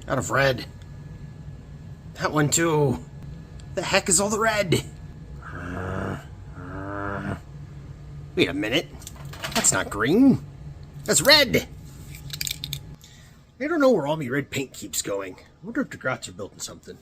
Out of red. That one too. The heck is all the red? Wait a minute. That's not green. That's red. I don't know where all my red paint keeps going. I wonder if the Grots are building something.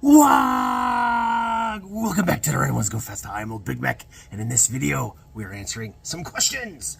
Waaaagh! Welcome back to the Rain Ones Go Fast. I'm Old Big Mek, and in this video, we're answering some questions.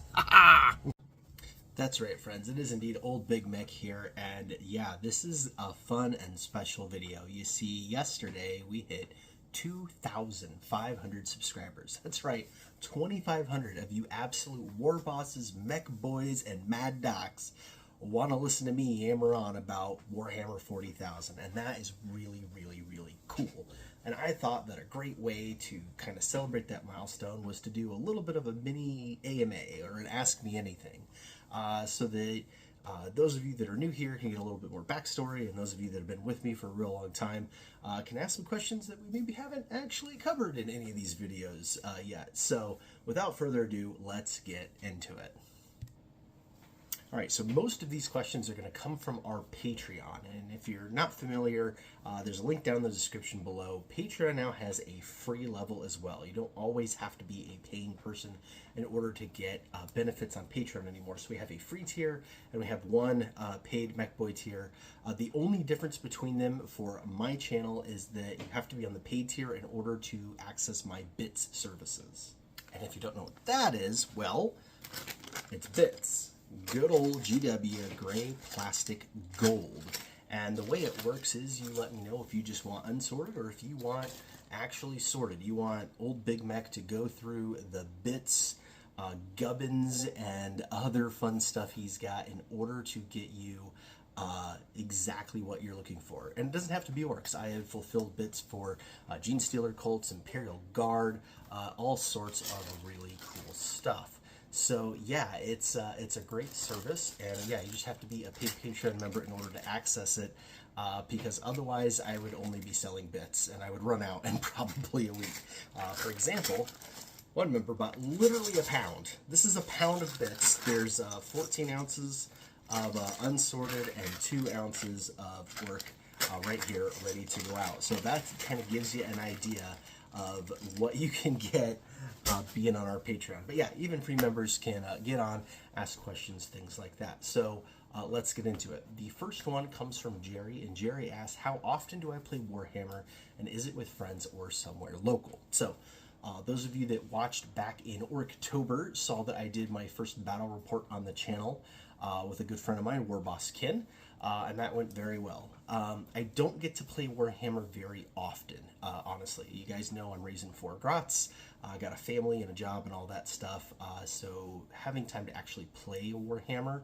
That's right, friends. It is indeed Old Big Mek here, and yeah, this is a fun and special video. You see, yesterday we hit 2,500 subscribers. That's right, 2,500 of you absolute war bosses, mech boys, and mad docs want to listen to me yammer on about Warhammer 40,000, and that is really, really, really cool. And I thought that a great way to kind of celebrate that milestone was to do a little bit of a mini AMA, or an Ask Me Anything, so that those of you that are new here can get a little bit more backstory, and those of you that have been with me for a real long time can ask some questions that we maybe haven't actually covered in any of these videos yet. So without further ado, let's get into it. All right, so most of these questions are going to come from our Patreon, and if you're not familiar, there's a link down in the description below. Patreon now has a free level as well. You don't always have to be a paying person in order to get benefits on Patreon anymore. So we have a free tier, and we have one paid MechBoy tier. The only difference between them for my channel is that you have to be on the paid tier in order to access my bits services. And if you don't know what that is, well, it's bits. Good old GW gray plastic gold. And the way it works is you let me know if you just want unsorted or if you want actually sorted. You want Old Big Mek to go through the bits, gubbins, and other fun stuff he's got in order to get you exactly what you're looking for. And it doesn't have to be Orcs. I have fulfilled bits for Gene Stealer Colts, Imperial Guard, all sorts of really cool stuff. So yeah, it's a great service, and yeah, you just have to be a paid Patreon member in order to access it, because otherwise I would only be selling bits, and I would run out in probably a week. For example, one member bought literally a pound. This is a pound of bits. There's 14 ounces of unsorted and 2 ounces of work right here, ready to go out. So that kind of gives you an idea of what you can get being on our Patreon. But yeah, even free members can get on, ask questions, things like that. So let's get into it. The first one comes from Jerry, and Jerry asks, how often do I play Warhammer, and is it with friends or somewhere local? So those of you that watched back in October saw that I did my first battle report on the channel with a good friend of mine, Warboss Kin, and that went very well. I don't get to play Warhammer very often, honestly. You guys know I'm raising 4 grots. I got a family and a job and all that stuff, so having time to actually play Warhammer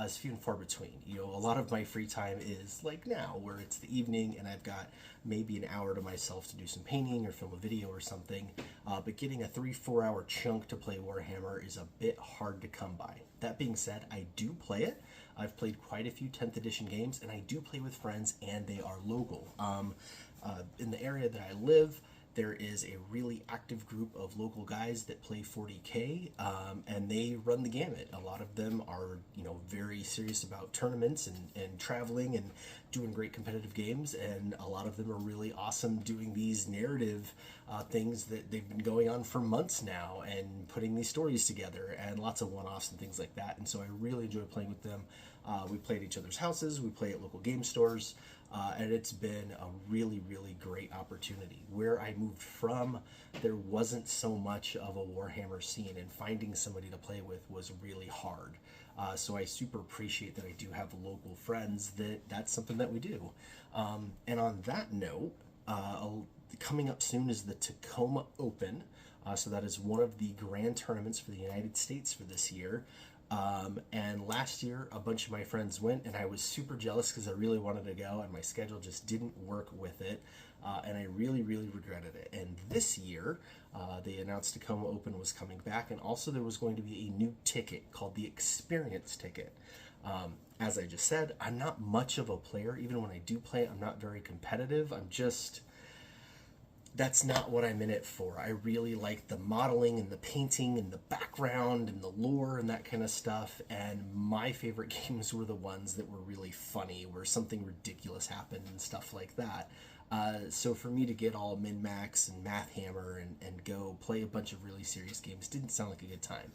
is few and far between. You know, a lot of my free time is like now, where it's the evening and I've got maybe an hour to myself to do some painting or film a video or something, but getting a 3-4 hour chunk to play Warhammer is a bit hard to come by. That being said, I do play it. I've played quite a few 10th edition games, and I do play with friends, and they are local. In the area that I live, there is a really active group of local guys that play 40K, and they run the gamut. A lot of them are, you know, very serious about tournaments and traveling and doing great competitive games, and a lot of them are really awesome doing these narrative things that they've been going on for months now and putting these stories together, and lots of one-offs and things like that. And so I really enjoy playing with them. We play at each other's houses, we play at local game stores, and it's been a really, really great opportunity. Where I moved from, there wasn't so much of a Warhammer scene, and finding somebody to play with was really hard. So I super appreciate that I do have local friends that's something that we do. And on that note, coming up soon is the Tacoma Open. So that is one of the grand tournaments for the United States for this year. And last year, a bunch of my friends went, and I was super jealous because I really wanted to go, and my schedule just didn't work with it, and I really, really regretted it. And this year, they announced Tacoma Open was coming back, and also there was going to be a new ticket called the Experience Ticket. As I just said, I'm not much of a player. Even when I do play, I'm not very competitive. That's not what I'm in it for. I really like the modeling and the painting and the background and the lore and that kind of stuff. And my favorite games were the ones that were really funny, where something ridiculous happened and stuff like that. So for me to get all min-max and math hammer and go play a bunch of really serious games didn't sound like a good time.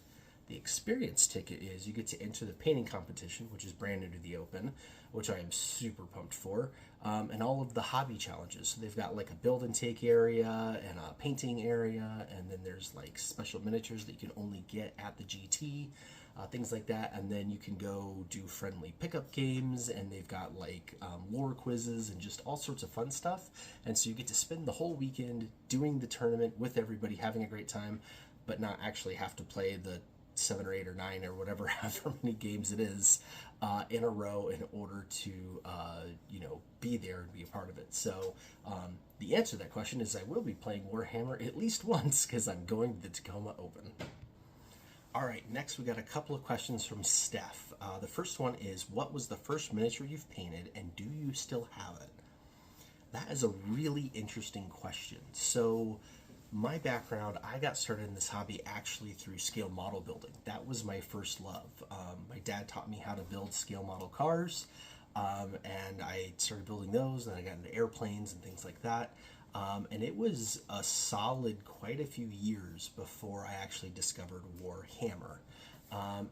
The experience ticket is you get to enter the painting competition, which is brand new to the open, which I am super pumped for, and all of the hobby challenges. So they've got like a build and take area and a painting area, and then there's like special miniatures that you can only get at the GT, things like that. And then you can go do friendly pickup games, and they've got like lore quizzes and just all sorts of fun stuff. And so you get to spend the whole weekend doing the tournament with everybody, having a great time, but not actually have to play the 7 or 8 or 9 or whatever, however many games it is, in a row in order to, be there and be a part of it. So the answer to that question is I will be playing Warhammer at least once because I'm going to the Tacoma Open. All right, next we got a couple of questions from Steph. The first one is, what was the first miniature you've painted, and do you still have it? That is a really interesting question. So my background, I got started in this hobby actually through scale model building. That was my first love. My dad taught me how to build scale model cars, and I started building those, and I got into airplanes and things like that. And it was a solid quite a few years before I actually discovered Warhammer.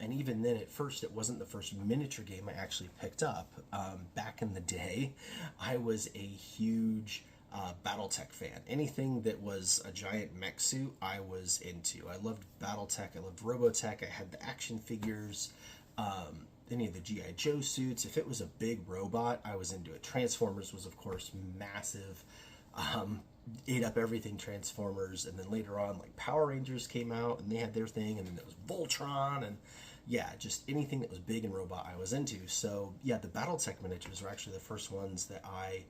And even then, at first, it wasn't the first miniature game I actually picked up. Back in the day, I was a huge Battletech fan. Anything that was a giant mech suit, I was into. I loved Battletech, I loved Robotech, I had the action figures, any of the G.I. Joe suits. If it was a big robot, I was into it. Transformers was, of course, massive. Ate up everything Transformers, and then later on, like, Power Rangers came out, and they had their thing, and then there was Voltron, and yeah, just anything that was big and robot I was into. So yeah, the Battletech miniatures were actually the first ones that I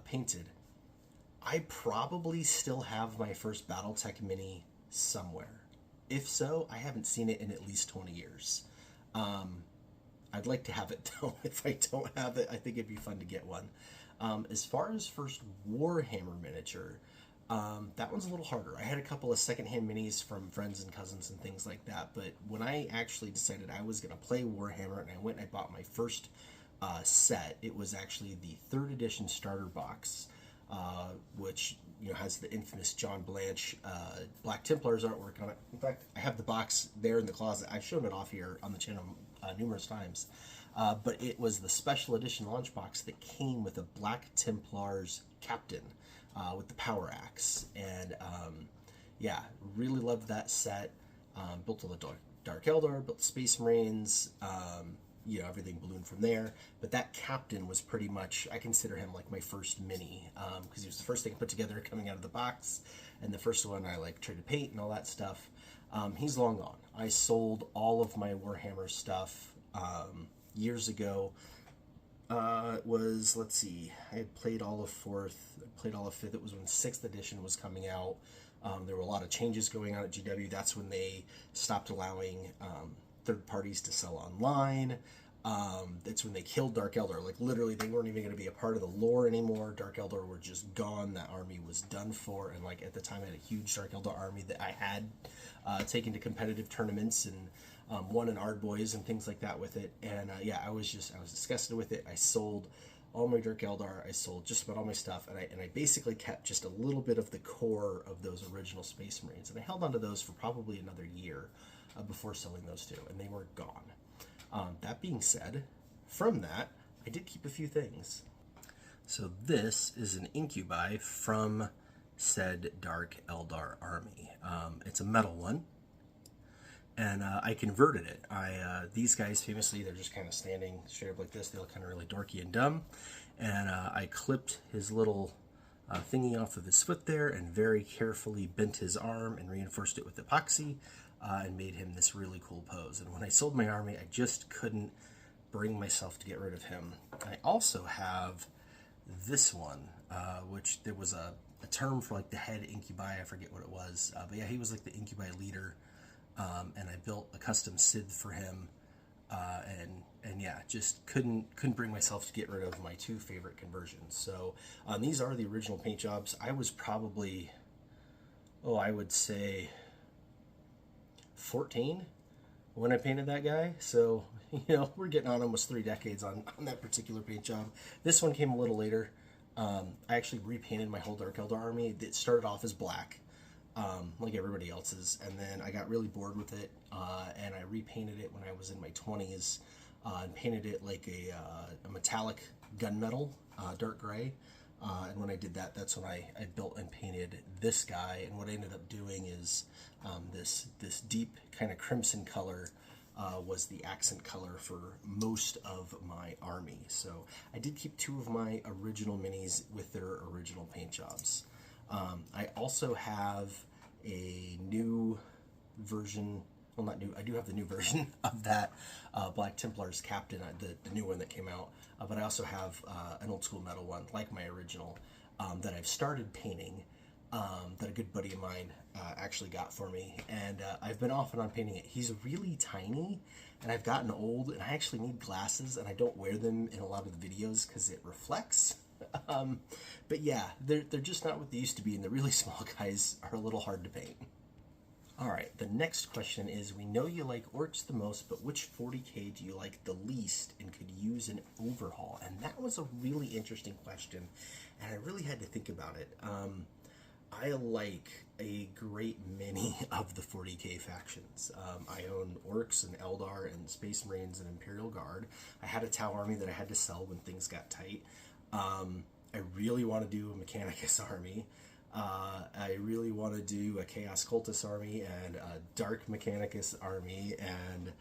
painted. I probably still have my first Battletech mini somewhere. If so, I haven't seen it in at least 20 years. I'd like to have it though. If I don't have it, I think it'd be fun to get one. As far as first Warhammer miniature, that one's a little harder. I had a couple of secondhand minis from friends and cousins and things like that, but when I actually decided I was going to play Warhammer and I went and I bought my first set, it was actually the 3rd edition starter box, which has the infamous John Blanche Black Templars artwork on it. In fact, I have the box there in the closet. I've shown it off here on the channel numerous times. But it was the special edition launch box that came with a Black Templars captain with the power axe. And yeah, really loved that set. Built all the Dark Eldar, built the Space Marines, everything ballooned from there. But that captain was pretty much, I consider him like my first mini, because he was the first thing I put together coming out of the box, and the first one I tried to paint and all that stuff. He's long gone. I sold all of my Warhammer stuff years ago. It was, let's see, I had played all of 4th, played all of 5th. It was when 6th edition was coming out. There were a lot of changes going on at GW. That's when they stopped allowing third parties to sell online. That's when they killed Dark Eldar. Like, literally, they weren't even going to be a part of the lore anymore. Dark Eldar were just gone. That army was done for. And at the time, I had a huge Dark Eldar army that I had taken to competitive tournaments and won in Ardboys and things like that with it. And yeah, I was disgusted with it. I sold all my Dark Eldar. I sold just about all my stuff, and I basically kept just a little bit of the core of those original Space Marines, and I held on to those for probably another year before selling those two, and they were gone. That being said, from that, I did keep a few things. So this is an incubi from said Dark Eldar army. It's a metal one. And I converted it. These guys, famously, they're just kind of standing straight up like this. They look kind of really dorky and dumb. And I clipped his little thingy off of his foot there and very carefully bent his arm and reinforced it with epoxy and made him this really cool pose. And when I sold my army, I just couldn't bring myself to get rid of him. I also have this one, which there was a term for the head incubi. I forget what it was. But yeah, he was the incubi leader. And I built a custom Sith for him, and and yeah, just couldn't bring myself to get rid of my two favorite conversions. So these are the original paint jobs. I was probably, I would say 14 when I painted that guy. So, we're getting on almost 3 decades on that particular paint job. This one came a little later. I actually repainted my whole Dark Eldar army. It started off as black, like everybody else's, and then I got really bored with it, and I repainted it when I was in my 20s, and painted it like a metallic gunmetal, dark gray. And when I did that, that's when I built and painted this guy. And what I ended up doing is this deep kind of crimson color was the accent color for most of my army. So I did keep 2 of my original minis with their original paint jobs. I also have a new version. Well, not new. I do have the new version of that Black Templar's Captain, the new one that came out. But I also have an old school metal one, like my original, that I've started painting, that a good buddy of mine actually got for me. And I've been off and on painting it. He's really tiny, and I've gotten old, and I actually need glasses, and I don't wear them in a lot of the videos because it reflects. But yeah, they're just not what they used to be, and the really small guys are a little hard to paint. Alright, the next question is, we know you like Orcs the most, but which 40k do you like the least and could use an overhaul? And that was a really interesting question, and I really had to think about it. I like a great many of the 40k factions. I own Orcs and Eldar and Space Marines and Imperial Guard. I had a Tau army that I had to sell when things got tight. I really want to do a Mechanicus army. I really want to do a Chaos Cultist army and a Dark Mechanicus army, and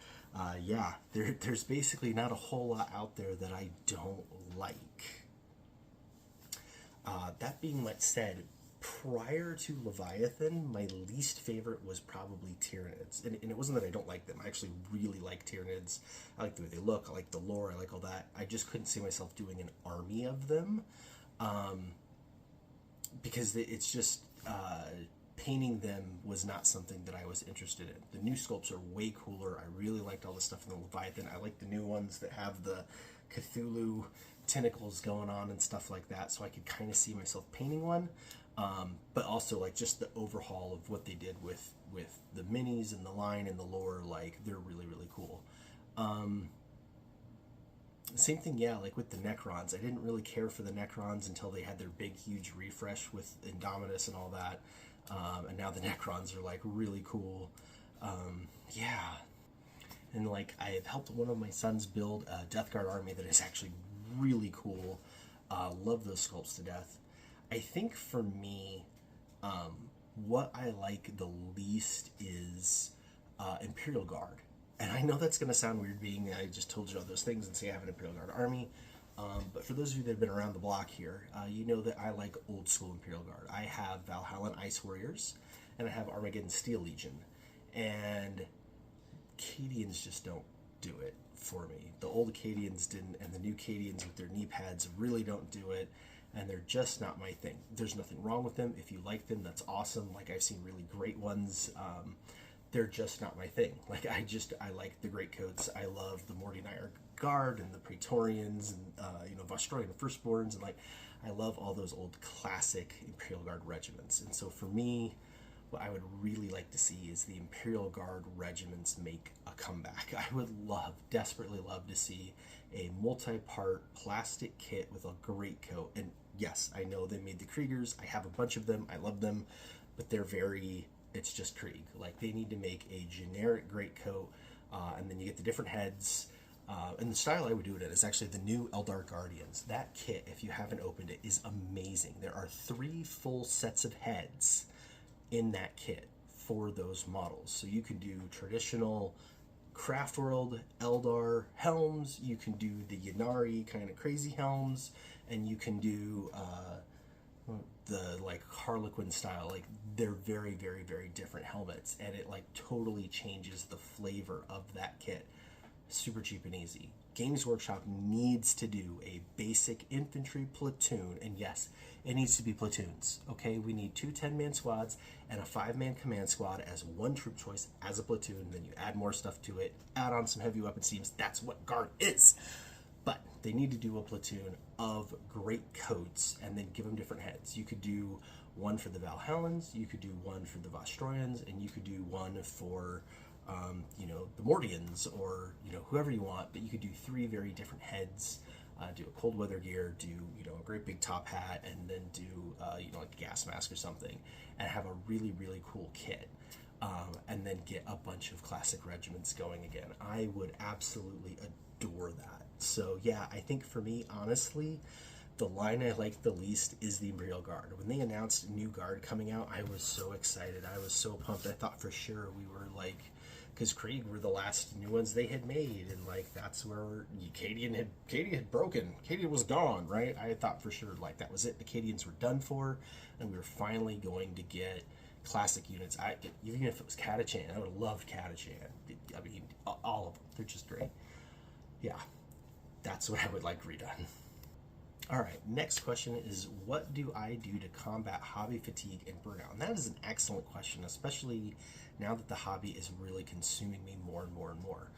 yeah, there's basically not a whole lot out there that I don't like. That being said, prior to Leviathan, my least favorite was probably Tyranids, and it wasn't that I don't like them. I actually really like Tyranids. I like the way they look, I like the lore, I like all that. I just couldn't see myself doing an army of them. Because it's just painting them was not something that I was interested in. The new sculpts are way cooler. I really liked all the stuff in the Leviathan. I like the new ones that have the Cthulhu tentacles going on and stuff like that, so I could kind of see myself painting one. But also like just the overhaul of what they did with the minis and the line and the lore, like they're really, really cool. Same thing, yeah, like with the Necrons. I didn't really care for the Necrons until they had their big, huge refresh with Indominus and all that. And now the Necrons are, like, really cool. Yeah. And, like, I have helped one of my sons build a Death Guard army that is actually really cool. Love those sculpts to death. I think for me, what I like the least is Imperial Guard. And I know that's going to sound weird being I just told you all those things and say I have an Imperial Guard army. But for those of you that have been around the block here, you know that I like old school Imperial Guard. I have Valhallan Ice Warriors, and I have Armageddon Steel Legion. And Acadians just don't do it for me. The old Acadians didn't, and the new Acadians with their knee pads really don't do it. And they're just not my thing. There's nothing wrong with them. If you like them, that's awesome. Like, I've seen really great ones. They're just not my thing. Like, I like the Greatcoats. I love the Mordinaire Guard and the Praetorians and, Vostroyan Firstborns. And, like, I love all those old classic Imperial Guard regiments. And so for me, what I would really like to see is the Imperial Guard regiments make a comeback. I would desperately love to see a multi-part plastic kit with a greatcoat. And yes, I know they made the Kriegers. I have a bunch of them. I love them. But they're it's just Krieg. Like, they need to make a generic greatcoat, and then you get the different heads. And the style I would do it in is actually the new Eldar Guardians. That kit, if you haven't opened it, is amazing. There are 3 full sets of heads in that kit for those models. So you can do traditional Craftworld Eldar helms, you can do the Ynnari kind of crazy helms, and you can do the like Harlequin style. Like, they're very, very, very different helmets, and it like totally changes the flavor of that kit. Super cheap and easy. Games Workshop needs to do a basic infantry platoon, and yes, it needs to be platoons, okay? We need 2 10-man squads and a 5-man command squad as one troop choice as a platoon. Then you add more stuff to it, add on some heavy weapon teams. That's what Guard is. But they need to do a platoon of great coats and then give them different heads. You could do one for the Valhallans, you could do one for the Vostroyans, and you could do one for the Mordians, or whoever you want. But you could do 3 very different heads. Do a cold weather gear, do a great big top hat, and then do like a gas mask or something, and have a really, really cool kit. And then get a bunch of classic regiments going again. I would absolutely adore that. So yeah, I think for me, honestly, the line I like the least is the Imperial Guard. When they announced New Guard coming out, I was so excited. I was so pumped. I thought for sure we were like, because Krieg were the last new ones they had made, and like that's where Cadian had broken. Cadian was gone, right? I thought for sure like that was it. The Cadians were done for, and we were finally going to get classic units. Even if it was Catachan, I would have loved Catachan. I mean, all of them. They're just great. Yeah, that's what I would like redone. All right, next question is, what do I do to combat hobby fatigue and burnout? And that is an excellent question, especially now that the hobby is really consuming me more and more and more.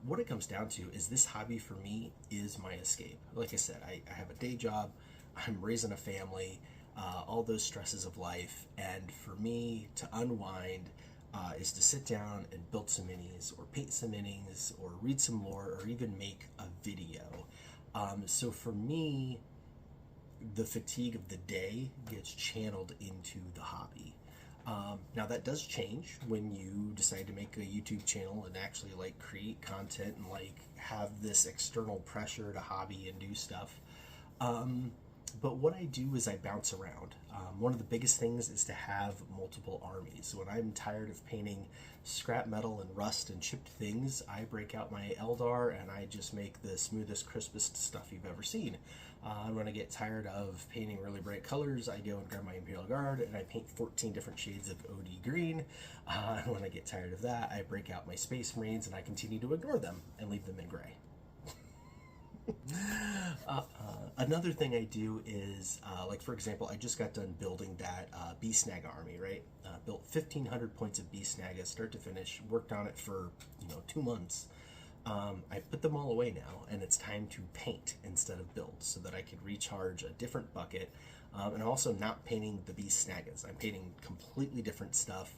What it comes down to is this hobby for me is my escape. Like I said, I have a day job, I'm raising a family, all those stresses of life, and for me to unwind is to sit down and build some minis, or paint some minis, or read some lore, or even make a video. So for me, the fatigue of the day gets channeled into the hobby. Now that does change when you decide to make a YouTube channel and actually like create content and like have this external pressure to hobby and do stuff. But what I do is I bounce around. One of the biggest things is to have multiple armies. When I'm tired of painting scrap metal and rust and chipped things, I break out my Eldar and I just make the smoothest, crispest stuff you've ever seen. When I get tired of painting really bright colors, I go and grab my Imperial Guard and I paint 14 different shades of OD green. And when I get tired of that, I break out my Space Marines and I continue to ignore them and leave them in gray. Another thing I do is, like for example, I just got done building that Beast Snag army, right? Built 1,500 points of Beast Snag start to finish, worked on it for 2 months. I put them all away now, and it's time to paint instead of build, so that I could recharge a different bucket. And also not painting the Beast Snagas. I'm painting completely different stuff,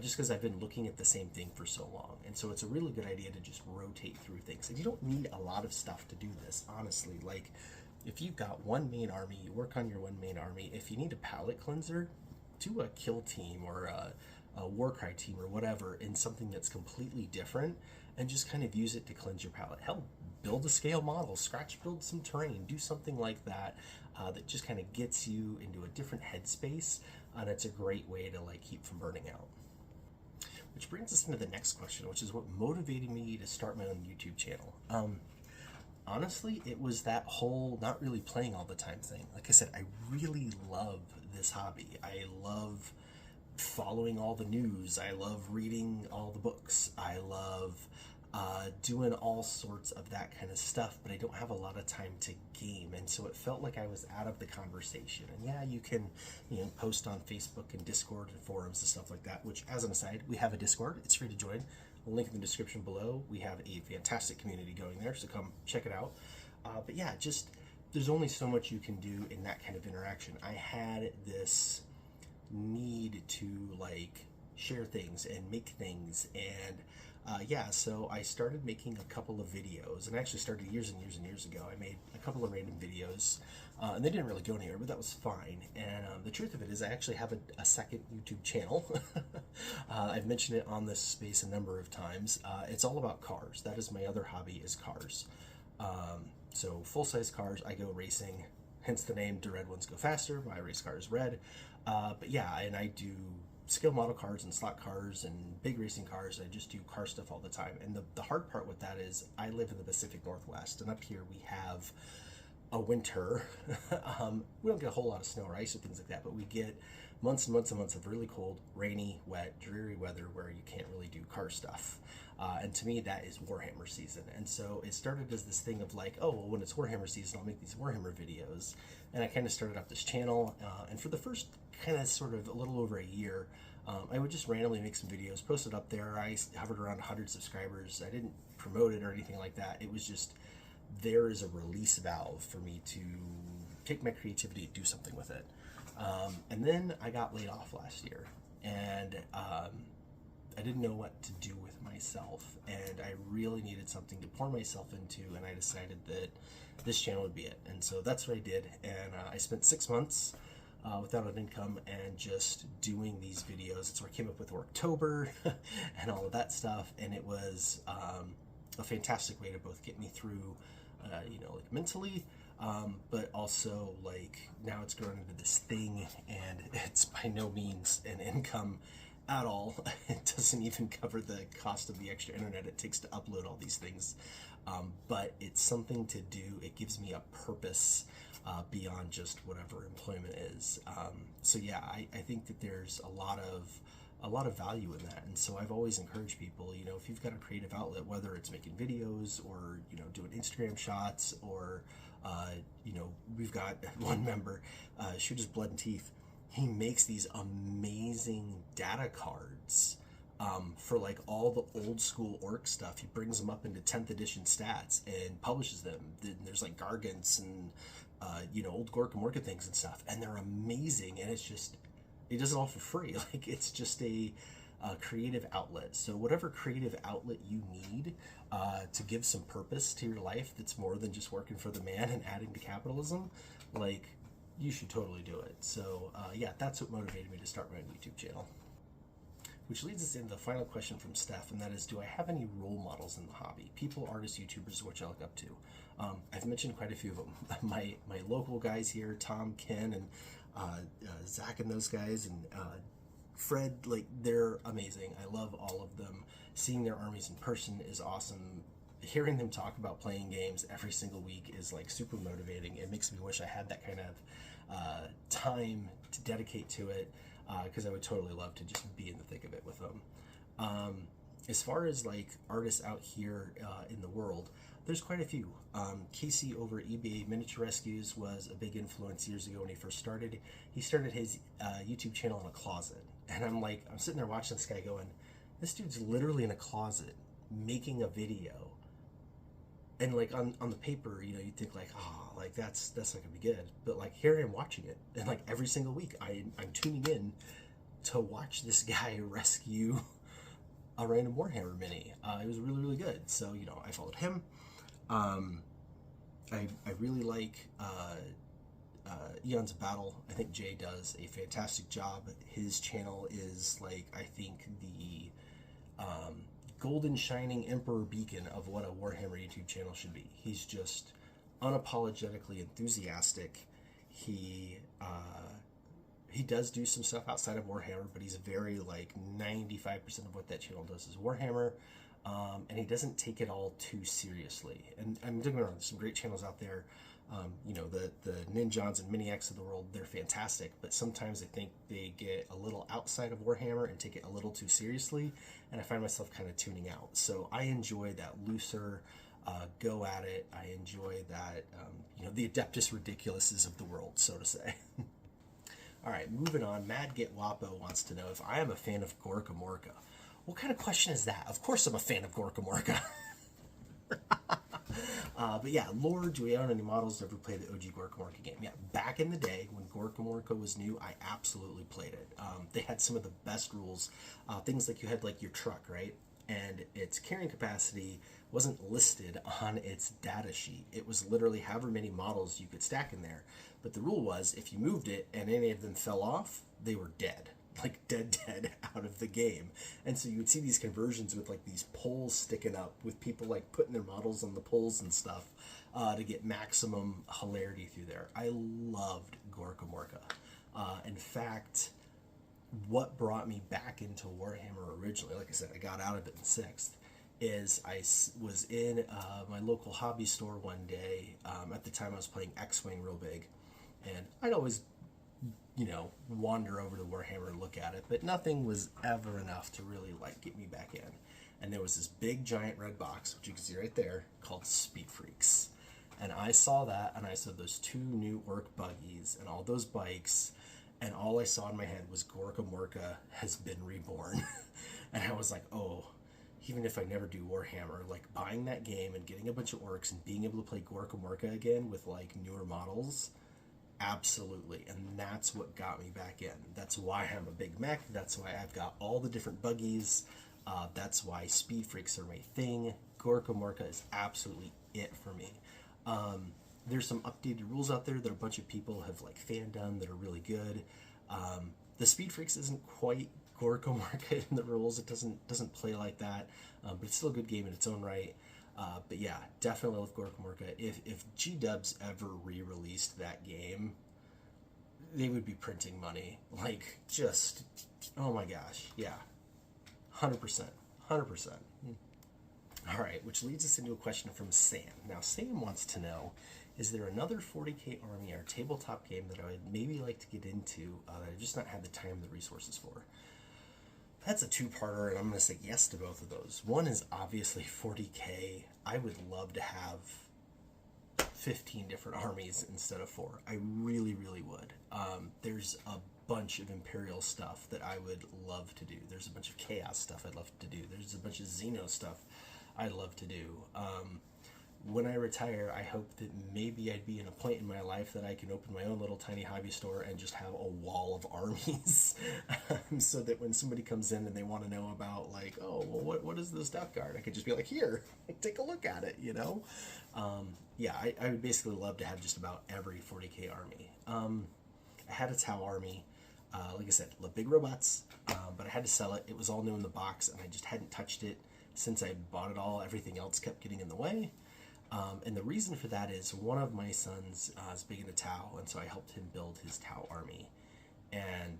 just because I've been looking at the same thing for so long. And so it's a really good idea to just rotate through things. And you don't need a lot of stuff to do this, honestly. Like, if you've got one main army, you work on your one main army. If you need a palette cleanser, do a kill team or a Warcry team or whatever in something that's completely different, and just kind of use it to cleanse your palette. Hell, build a scale model, scratch build some terrain, do something like that that just kind of gets you into a different headspace, and it's a great way to like keep from burning out. Which brings us into the next question, which is what motivated me to start my own YouTube channel. Honestly, it was that whole not really playing all the time thing. Like I said, I really love this hobby. I love following all the news. I love reading all the books. I love doing all sorts of that kind of stuff, but I don't have a lot of time to game, and so it felt like I was out of the conversation. And yeah, you can post on Facebook and Discord and forums and stuff like that, which, as an aside, we have a Discord. It's free to join. Link in the description below. We have a fantastic community going there, so come check it out. But yeah, just there's only so much you can do in that kind of interaction. I had this need to like share things and make things, and yeah, so I started making a couple of videos, and I actually started years and years and years ago. I made a couple of random videos, and they didn't really go anywhere, but that was fine. And the truth of it is I actually have a second YouTube channel. I've mentioned it on this space a number of times. It's all about cars. That is my other hobby, is cars. So full-size cars, I go racing, hence the name, the red ones go faster. My race car is red. But yeah, and I do scale model cars and slot cars and big racing cars. I just do car stuff all the time. And the hard part with that is I live in the Pacific Northwest, and up here we have a winter. We don't get a whole lot of snow or ice or things like that, but we get months and months and months of really cold, rainy, wet, dreary weather where you can't really do car stuff. And to me, that is Warhammer season. And so it started as this thing of like, oh, well, when it's Warhammer season, I'll make these Warhammer videos. And I kind of started up this channel. And for the first kind of sort of a little over a year, I would just randomly make some videos, post it up there. I hovered around 100 subscribers. I didn't promote it or anything like that. It was just there is a release valve for me to take my creativity and do something with it. And then I got laid off last year, and I didn't know what to do with myself, and I really needed something to pour myself into, and I decided that this channel would be it. And so that's what I did, and I spent 6 months without an income and just doing these videos. That's where I came up with Orctober and all of that stuff, and it was a fantastic way to both get me through you know, like mentally, but also like now it's grown into this thing, and it's by no means an income at all. It doesn't even cover the cost of the extra internet it takes to upload all these things, but it's something to do. It gives me a purpose beyond just whatever employment is. So yeah, I think that there's a lot of value in that. And so I've always encouraged people, you know, if you've got a creative outlet, whether it's making videos or, you know, doing Instagram shots, or you know, we've got one member, Shoot His Blood and Teeth. He makes these amazing data cards for like all the old school orc stuff. He brings them up into 10th edition stats and publishes them. Then there's like Gargants and you know, old Gorkamorka things and stuff, and they're amazing. And it's just, he does it all for free. Like, it's just a creative outlet. So whatever creative outlet you need to give some purpose to your life that's more than just working for the man and adding to capitalism, like, you should totally do it. So yeah, that's what motivated me to start my YouTube channel. Which leads us into the final question from Steph, and that is, do I have any role models in the hobby? People, artists, YouTubers, which I look up to. I've mentioned quite a few of them. My local guys here, Tom, Ken, and Zach and those guys, and Fred, like, they're amazing. I love all of them. Seeing their armies in person is awesome. Hearing them talk about playing games every single week is like super motivating. It makes me wish I had that kind of time to dedicate to it, because I would totally love to just be in the thick of it with them. As far as like artists out here in the world, there's quite a few. Casey over at eBay Miniature Rescues was a big influence years ago when he first started. He started his YouTube channel in a closet, and I'm sitting there watching this guy going, this dude's literally in a closet making a video. And like on the paper, you know, you'd think like, oh, like that's not gonna be good. But like, here I am watching it, and like every single week I'm tuning in to watch this guy rescue a random Warhammer mini. It was really, really good. So, you know, I followed him. I really like Eons of Battle. I think Jay does a fantastic job. His channel is like, I think the golden shining emperor beacon of what a Warhammer YouTube channel should be. He's just unapologetically enthusiastic. He does do some stuff outside of Warhammer, but he's very like 95% of what that channel does is Warhammer, and he doesn't take it all too seriously. And I'm looking around, there's some great channels out there. You know, the Ninjons and Miniacs of the world, they're fantastic, but sometimes I think they get a little outside of Warhammer and take it a little too seriously, and I find myself kind of tuning out. So I enjoy that looser, go at it. I enjoy that, you know, the Adeptus Ridiculouses of the world, so to say. All right, moving on. Mad Get Wapo wants to know if I am a fan of Gorkamorka. What kind of question is that? Of course I'm a fan of Gorkamorka. But yeah, lore, do we own any models? Ever played the OG Gorkamorka game? Yeah, back in the day when Gorkamorka was new, I absolutely played it. They had some of the best rules. Things like you had like your truck, right? And its carrying capacity wasn't listed on its data sheet. It was literally however many models you could stack in there. But the rule was if you moved it and any of them fell off, they were dead. Like dead out of the game. And so you would see these conversions with like these poles sticking up with people like putting their models on the poles and stuff to get maximum hilarity through there. I loved Gorkamorka. In fact, what brought me back into Warhammer originally, like I said, I got out of it in 6th, is was in my local hobby store one day. At the time I was playing X-Wing real big, and I'd always, you know, wander over to Warhammer and look at it, but nothing was ever enough to really like get me back in. And there was this big giant red box, which you can see right there, called Speed Freaks. And I saw that, and I saw those 2 new Orc buggies and all those bikes, and all I saw in my head was Gorkamorka has been reborn. And I was like, oh, even if I never do Warhammer, like buying that game and getting a bunch of Orcs and being able to play Gorkamorka again with like newer models, absolutely. And that's what got me back in. That's why I'm a Big Mek. That's why I've got all the different buggies. That's why Speed Freaks are my thing. Gorkamorka is absolutely it for me. There's some updated rules out there that a bunch of people have like fandom that are really good. The Speed Freaks isn't quite Gorkamorka in the rules. It doesn't play like that, but it's still a good game in its own right. But yeah, definitely with Gorkamorka. If G-Dubs ever re-released that game, they would be printing money. Like, just, oh my gosh, yeah. 100%. 100%. All right, which leads us into a question from Sam. Now, Sam wants to know, is there another 40k army or tabletop game that I would maybe like to get into that I've just not had the time or the resources for? That's a two-parter, and I'm going to say yes to both of those. One is obviously 40k. I would love to have 15 different armies instead of 4. I really, really would. There's a bunch of Imperial stuff that I would love to do. There's a bunch of Chaos stuff I'd love to do. There's a bunch of Xeno stuff I'd love to do. When I retire, I hope that maybe I'd be in a point in my life that I can open my own little tiny hobby store and just have a wall of armies, so that when somebody comes in and they want to know about, like, oh, well, what is this Death Guard? I could just be like, here, take a look at it, you know? Yeah, I would basically love to have just about every 40k army. I had a Tau army. Like I said, love big robots, but I had to sell it. It was all new in the box, and I just hadn't touched it since I bought it all. Everything else kept getting in the way. And the reason for that is one of my sons is big into Tau, and so I helped him build his Tau army. And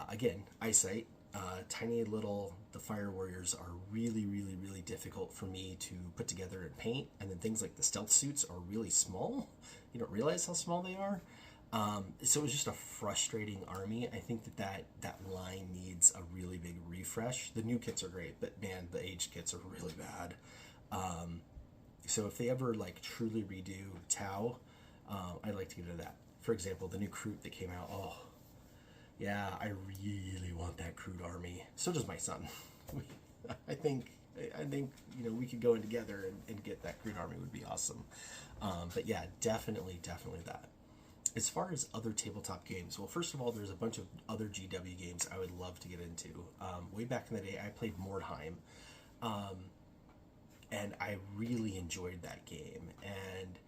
again, eyesight, tiny little, the Fire Warriors are really, really, really difficult for me to put together and paint. And then things like the stealth suits are really small. You don't realize how small they are. So it was just a frustrating army. I think that line needs a really big refresh. The new kits are great, but man, the aged kits are really bad. So if they ever like truly redo Tau, I'd like to get into that. For example, the new Kroot that came out. Oh, yeah, I really want that Kroot army. So does my son. I think you know, we could go in together and get that Kroot army. Would be awesome. But yeah, definitely that. As far as other tabletop games, well, first of all, there's a bunch of other GW games I would love to get into. Way back in the day, I played Mordheim, and I really enjoyed that game. And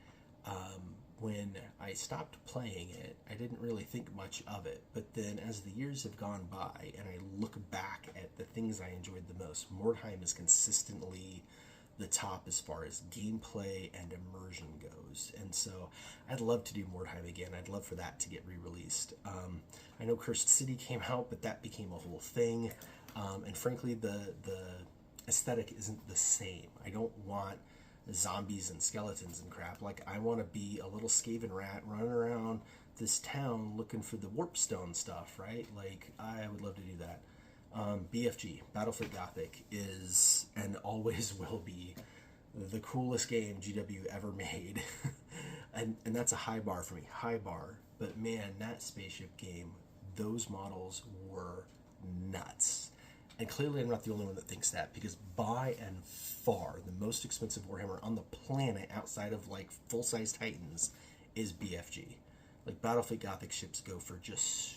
when I stopped playing it, I didn't really think much of it. But then as the years have gone by, and I look back at the things I enjoyed the most, Mordheim is consistently the top as far as gameplay and immersion goes. And so I'd love to do Mordheim again. I'd love for that to get re-released. I know Cursed City came out, but that became a whole thing. And frankly, the aesthetic isn't the same. I don't want zombies and skeletons and crap. Like, I want to be a little Skaven rat running around this town looking for the Warpstone stuff, right? Like, I would love to do that. BFG, Battlefleet Gothic, is and always will be the coolest game GW ever made. and that's a high bar for me, high bar. But man, that spaceship game, those models were nuts. And clearly I'm not the only one that thinks that, because by and far the most expensive Warhammer on the planet outside of like full-size Titans is BFG. Like, Battlefleet Gothic ships go for just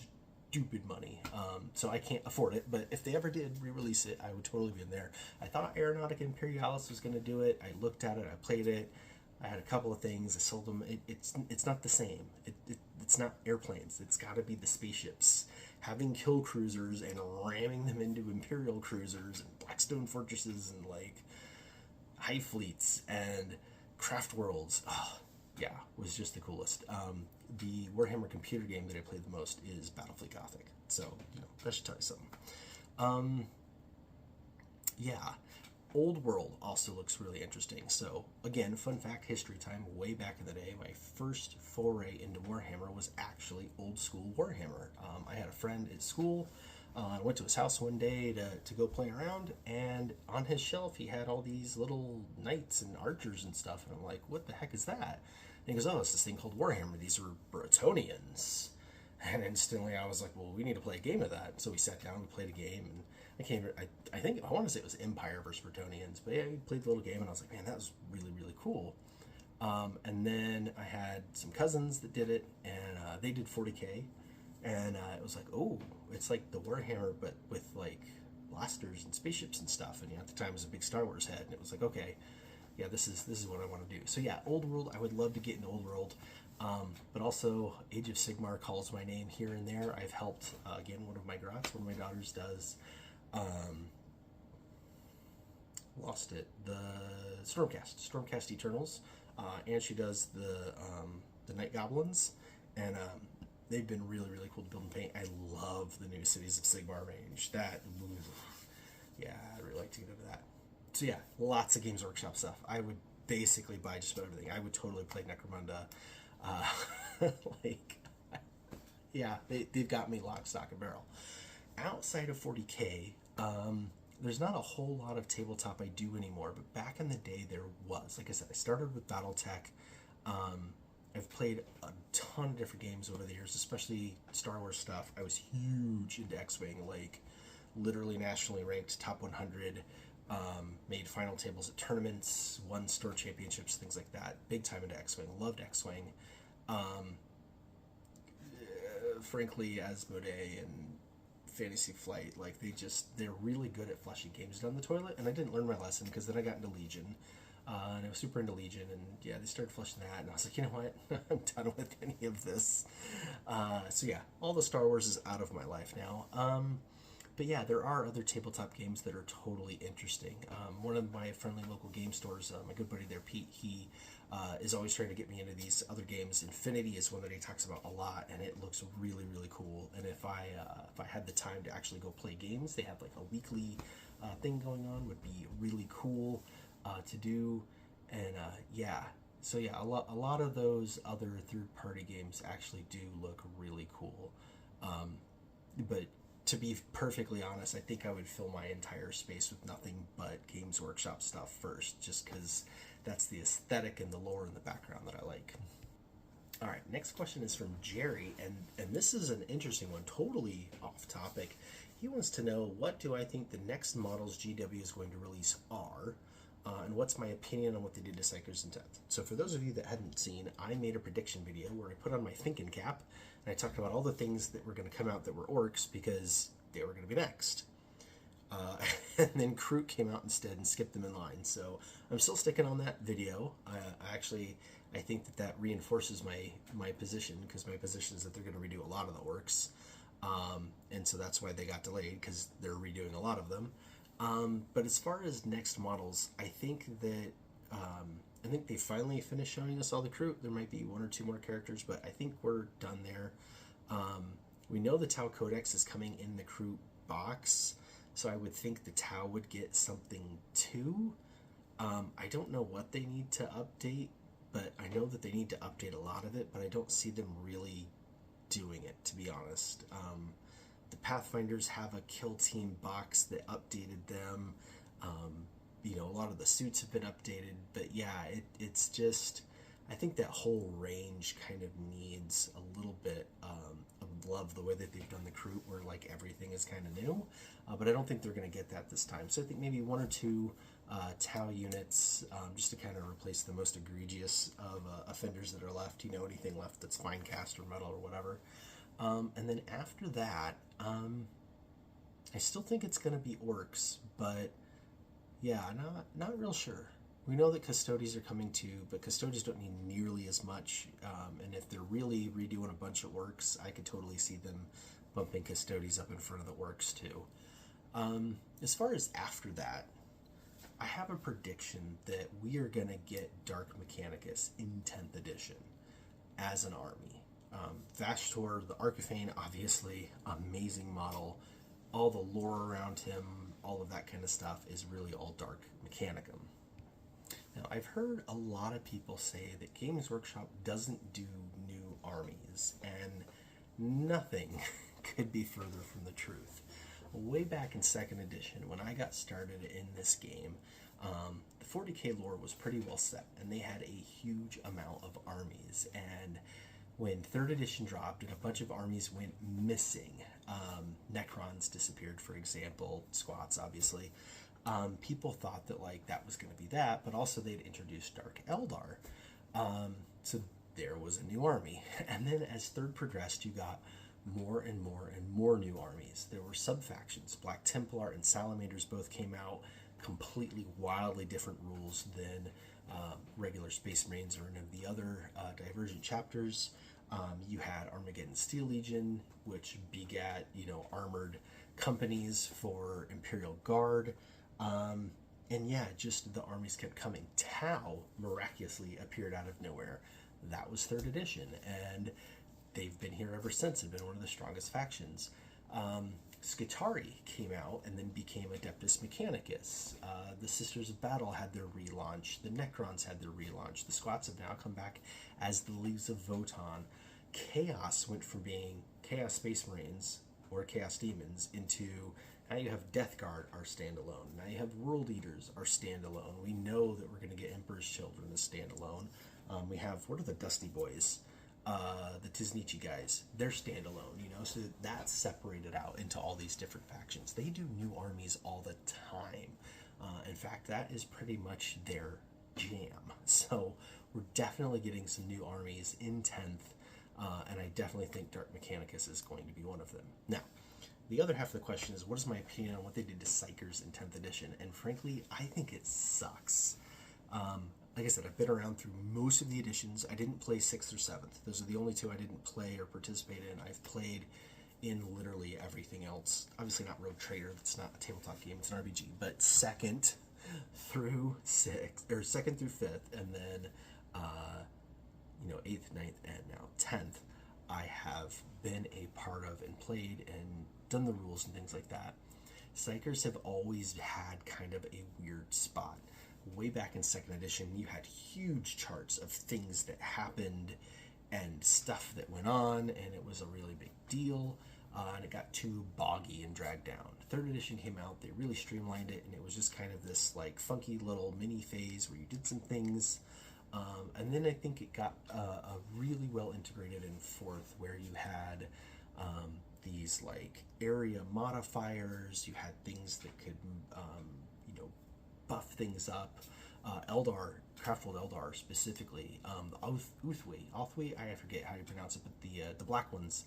stupid money. So I can't afford it, but if they ever did re-release it, I would totally be in there. I thought Aeronautica Imperialis was going to do it. I looked at it, I played it, I had a couple of things, I sold them. It's not the same. It's not airplanes. It's got to be the spaceships. Having kill cruisers and ramming them into Imperial cruisers and Blackstone fortresses and like high fleets and craft worlds. Oh, yeah, was just the coolest. The Warhammer computer game that I played the most is Battlefleet Gothic. So, you know, that should tell you something. Yeah. Old World also looks really interesting. So again, fun fact, history time, way back in the day, my first foray into Warhammer was actually old school Warhammer. I had a friend at school. I went to his house one day to go play around, and on his shelf he had all these little knights and archers and stuff, and I'm like, what the heck is that? And he goes, oh, it's this thing called Warhammer. These are Bretonians. And instantly I was like, well, we need to play a game of that. So we sat down and played a game, and I think, I want to say it was Empire versus Bretonians, but yeah, we played the little game, and I was like, man, that was really, really cool. And then I had some cousins that did it, and they did 40K, and it was like, oh, it's like the Warhammer, but with like blasters and spaceships and stuff. And at the time, I was a big Star Wars head, and it was like, okay, yeah, this is what I want to do. So yeah, Old World, I would love to get into Old World. But also Age of Sigmar calls my name here and there. I've helped, again, one of my daughters does, lost it, the Stormcast Eternals, and she does the Night Goblins, and they've been really, really cool to build and paint. I love the new Cities of Sigmar range. Yeah, I'd really like to get into that. So yeah, lots of Games Workshop stuff. I would basically buy just about everything. I would totally play Necromunda. Yeah, they've got me lock, stock, and barrel. Outside of 40K, there's not a whole lot of tabletop I do anymore, but back in the day there was. Like I said, I started with BattleTech. I've played a ton of different games over the years, especially Star Wars stuff. I was huge into X-Wing, like literally nationally ranked top 100, made final tables at tournaments, won store championships, things like that. Big time into X-Wing, loved X-Wing. Frankly, Asmodee and Fantasy Flight, like they're really good at flushing games down the toilet, and I didn't learn my lesson, because then I got into Legion, and I was super into Legion, and yeah, they started flushing that, and I was like, you know what, I'm done with any of this. So yeah, all the Star Wars is out of my life now. But yeah, there are other tabletop games that are totally interesting. One of my friendly local game stores, my good buddy there, Pete, he is always trying to get me into these other games. Infinity is one that he talks about a lot, and it looks really, really cool. And if I had the time to actually go play games, they have like a weekly thing going on, would be really cool to do. And yeah, so yeah, a lot of those other third-party games actually do look really cool. But to be perfectly honest, I think I would fill my entire space with nothing but Games Workshop stuff first, just because that's the aesthetic and the lore and the background that I like. All right, next question is from Jerry, and this is an interesting one, totally off topic. He wants to know, what do I think the next models GW is going to release are, and what's my opinion on what they did to Psyker's Intent. So for those of you that hadn't seen, I made a prediction video where I put on my thinking cap, and I talked about all the things that were going to come out that were Orcs, because they were going to be next. And then Kroot came out instead and skipped them in line. So I'm still sticking on that video. I think that reinforces my position, because my position is that they're going to redo a lot of the Orcs. And so that's why they got delayed, because they're redoing a lot of them. But as far as next models, I think that they finally finished showing us all the Kroot. There might be one or two more characters, but I think we're done there. We know the Tau Codex is coming in the Kroot box, so I would think the Tau would get something too. I don't know what they need to update, but I know that they need to update a lot of it, but I don't see them really doing it, to be honest. The Pathfinders have a Kill Team box that updated them. A lot of the suits have been updated, but yeah, it's just, I think that whole range kind of needs a little bit of love, the way that they've done the Kroot, where like everything is kind of new, but I don't think they're going to get that this time. So I think maybe one or two Tau units, just to kind of replace the most egregious of offenders that are left, anything left that's fine cast or metal or whatever. And then after that, I still think it's going to be Orcs, but yeah, not real sure. We know that Custodies are coming too, but Custodies don't need nearly as much, and if they're really redoing a bunch of Orcs, I could totally see them bumping Custodies up in front of the Orcs too. As far as after that, I have a prediction that we are going to get Dark Mechanicus in 10th edition as an army. Vashtor, the Archifane, obviously, amazing model. All the lore around him, all of that kind of stuff is really all Dark Mechanicum. Now, I've heard a lot of people say that Games Workshop doesn't do new armies, and nothing could be further from the truth. Way back in 2nd edition, when I got started in this game, the 40k lore was pretty well set, and they had a huge amount of armies. And when 3rd edition dropped and a bunch of armies went missing, Necrons disappeared, for example, squats, obviously, people thought that like that was going to be that, but also they'd introduced Dark Eldar. So there was a new army. And then as 3rd progressed, you got more and more and more new armies. There were sub-factions. Black Templar and Salamanders both came out, completely wildly different rules than regular Space Marines or any of the other Divergent chapters. You had Armageddon Steel Legion, which begat, armored companies for Imperial Guard. And yeah, just the armies kept coming. Tau miraculously appeared out of nowhere. That was 3rd edition, and they've been here ever since and been one of the strongest factions. Skitarii came out and then became Adeptus Mechanicus. The Sisters of Battle had their relaunch. The Necrons had their relaunch. The Squats have now come back as the Leagues of Votann. Chaos went from being Chaos Space Marines or Chaos Demons into now you have Death Guard are standalone. Now you have World Eaters are standalone. We know that we're going to get Emperor's Children as standalone. We have, what are the Dusty Boys? The Tiznichi guys, they're standalone, so that's separated out into all these different factions. They do new armies all the time. In fact, that is pretty much their jam. So we're definitely getting some new armies in 10th, and I definitely think Dark Mechanicus is going to be one of them. Now, the other half of the question is, what is my opinion on what they did to Psykers in 10th edition? And frankly, I think it sucks. Like I said, I've been around through most of the editions. I didn't play 6th or 7th. Those are the only 2 I didn't play or participate in. I've played in literally everything else. Obviously not Rogue Trader. That's not a tabletop game. It's an RPG. But 2nd through 5th, and then 8th, 9th, and now 10th, I have been a part of and played and done the rules and things like that. Psykers have always had kind of a weird spot. Way back in 2nd edition, you had huge charts of things that happened and stuff that went on, and it was a really big deal, and it got too boggy and dragged down. 3rd edition came out, they really streamlined it, and it was just kind of this like funky little mini phase where you did some things, and then I think it got really well integrated in 4th, where you had these like area modifiers, you had things that could buff things up. Eldar, Craftworld Eldar specifically, Othwi, I forget how you pronounce it, but the black ones,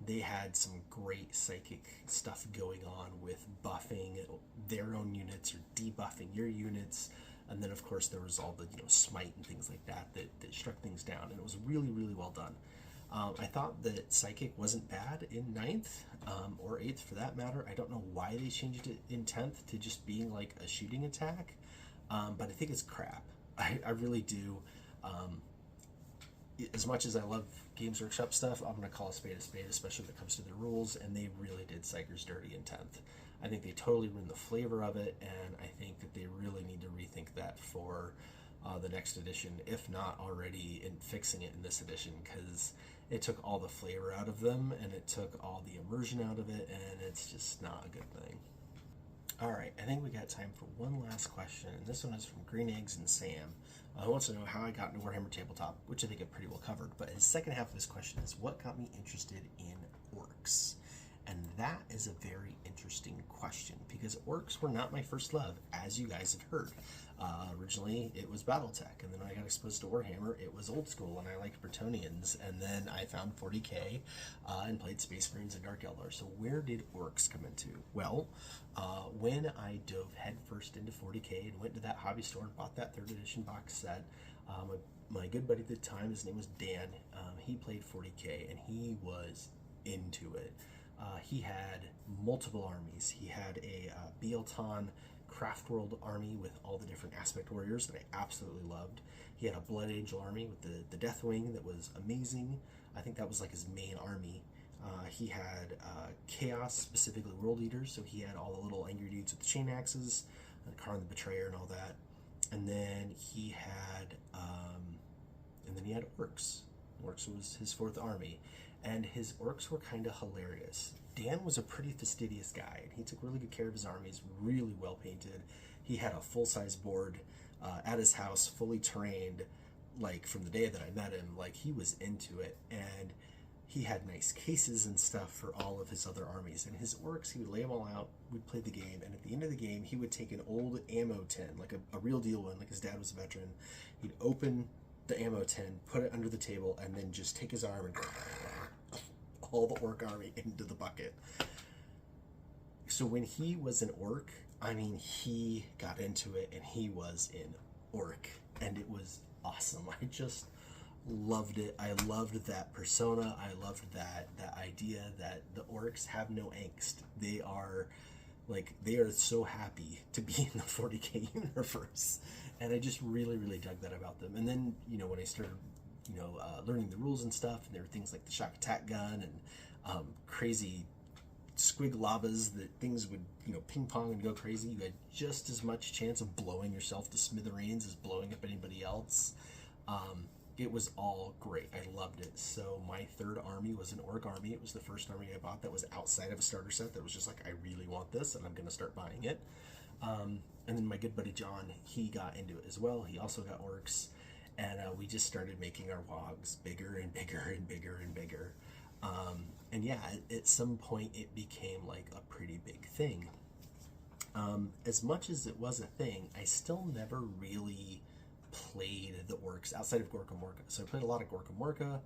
they had some great psychic stuff going on with buffing their own units or debuffing your units, and then of course there was all the smite and things like that struck things down, and it was really, really well done. I thought that Psychic wasn't bad in 9th, or 8th for that matter. I don't know why they changed it in 10th to just being like a shooting attack, but I think it's crap. I really do. As much as I love Games Workshop stuff, I'm going to call a spade, especially when it comes to their rules, and they really did Psykers dirty in 10th. I think they totally ruined the flavor of it, and I think that they really need to rethink that for the next edition, if not already in fixing it in this edition, because it took all the flavor out of them, and it took all the immersion out of it, and it's just not a good thing. Alright, I think we got time for one last question, and this one is from Green Eggs and Sam, who wants to know how I got into Warhammer Tabletop, which I think I've pretty well covered, but his second half of this question is, what got me interested in Orcs? And that is a very interesting question, because Orcs were not my first love, as you guys have heard. Originally, it was Battletech, and then when I got exposed to Warhammer, it was old school, and I liked Bretonnians, and then I found 40k and played Space Marines and Dark Eldar. So where did Orcs come into? Well, when I dove headfirst into 40k and went to that hobby store and bought that 3rd edition box set, my good buddy at the time, his name was Dan, he played 40k, and he was into it. He had multiple armies. He had a Bealton Craftworld army with all the different aspect warriors that I absolutely loved. He had a Blood Angel army with the Deathwing that was amazing. I think that was like his main army. He had Chaos, specifically World Eaters, so he had all the little angry dudes with the chain axes. and Karn the Betrayer and all that. And then he had Orcs. Orcs was his fourth army, and his Orcs were kind of hilarious. Dan was a pretty fastidious guy, and he took really good care of his armies, really well painted. He had a full-size board at his house, fully terrained, like from the day that I met him. Like, he was into it, and he had nice cases and stuff for all of his other armies. And his Orcs, he would lay them all out, we'd play the game, and at the end of the game, he would take an old ammo tin, like a real deal one, like his dad was a veteran. He'd open the ammo tin, put it under the table, and then just take his arm and all the Orc army into the bucket. So when he was an Orc, I mean, he got into it, and he was an Orc, and it was awesome. I just loved it. I loved that persona. I loved that idea that the Orcs have no angst. They are so happy to be in the 40k universe, and I just really, really dug that about them. And then, you know, when I started, you know, learning the rules and stuff, and there were things like the shock attack gun and crazy squig lavas that things would, you know, ping pong and go crazy. You had just as much chance of blowing yourself to smithereens as blowing up anybody else. It was all great. I loved it. So my third army was an Orc army. It was the first army I bought that was outside of a starter set that was just like, I really want this, and I'm going to start buying it. And then my good buddy John, he got into it as well. He also got Orcs, and we just started making our Waaaaghs bigger and bigger and bigger and bigger. And yeah, at some point it became like a pretty big thing. As much as it was a thing, I still never really played the Orcs outside of Gorkamorka. So I played a lot of Gorkamorka,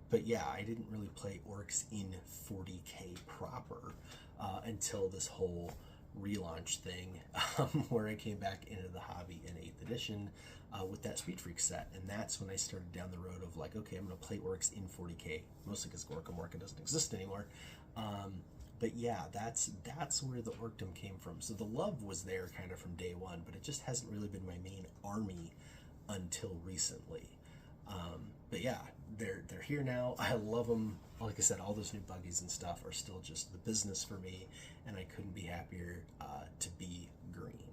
but yeah, I didn't really play Orcs in 40k proper until this whole relaunch thing, where I came back into the hobby in 8th edition with that Speed Freak set, and that's when I started down the road of like, okay, I'm going to play Orcs in 40k, mostly because Gorkamorka doesn't exist anymore. But yeah, that's where the Orcdom came from. So the love was there kind of from day one, but it just hasn't really been my main army until recently. But yeah, they're here now. I love them. Like I said, all those new buggies and stuff are still just the business for me, and I couldn't be happier to be green.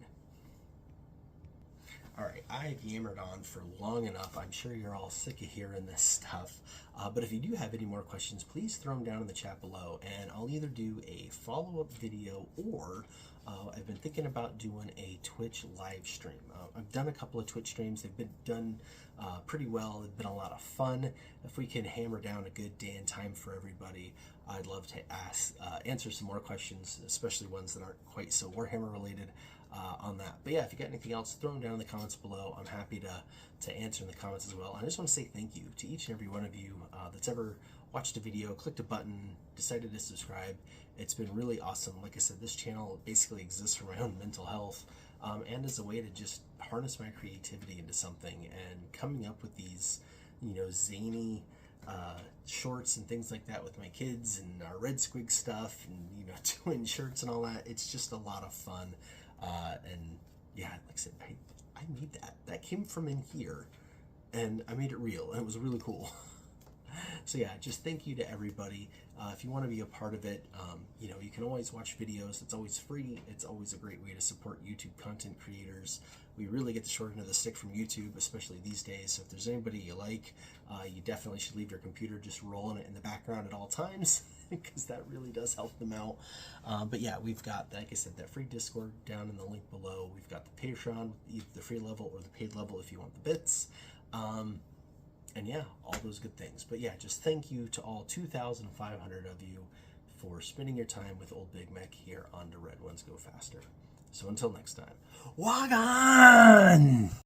All right, I've yammered on for long enough. I'm sure you're all sick of hearing this stuff. But if you do have any more questions, please throw them down in the chat below, and I'll either do a follow-up video or I've been thinking about doing a Twitch live stream. I've done a couple of Twitch streams. They've been done pretty well. They've been a lot of fun. If we can hammer down a good day and time for everybody, I'd love to answer some more questions, especially ones that aren't quite so Warhammer related. On that. But yeah, if you got anything else, throw them down in the comments below. I'm happy to answer in the comments as well. And I just want to say thank you to each and every one of you that's ever watched a video, clicked a button, decided to subscribe. It's been really awesome. Like I said, this channel basically exists for my own mental health and as a way to just harness my creativity into something, and coming up with these, you know, zany shorts and things like that with my kids and our red squig stuff and, you know, doing shirts and all that. It's just a lot of fun. And yeah, like I said, I made that. That came from in here, and I made it real, and it was really cool. So yeah, just thank you to everybody. If you want to be a part of it, you know, you can always watch videos. It's always free. It's always a great way to support YouTube content creators. We really get the short end of the stick from YouTube, especially these days. So if there's anybody you like, you definitely should leave your computer just rolling it in the background at all times, because that really does help them out. But yeah, we've got, like I said, that free Discord down in the link below. We've got the Patreon, either the free level or the paid level if you want the bits. And yeah, all those good things. But yeah, just thank you to all 2,500 of you for spending your time with Old Big Mek here on The Red Ones Go Faster. So until next time, Waaaagh!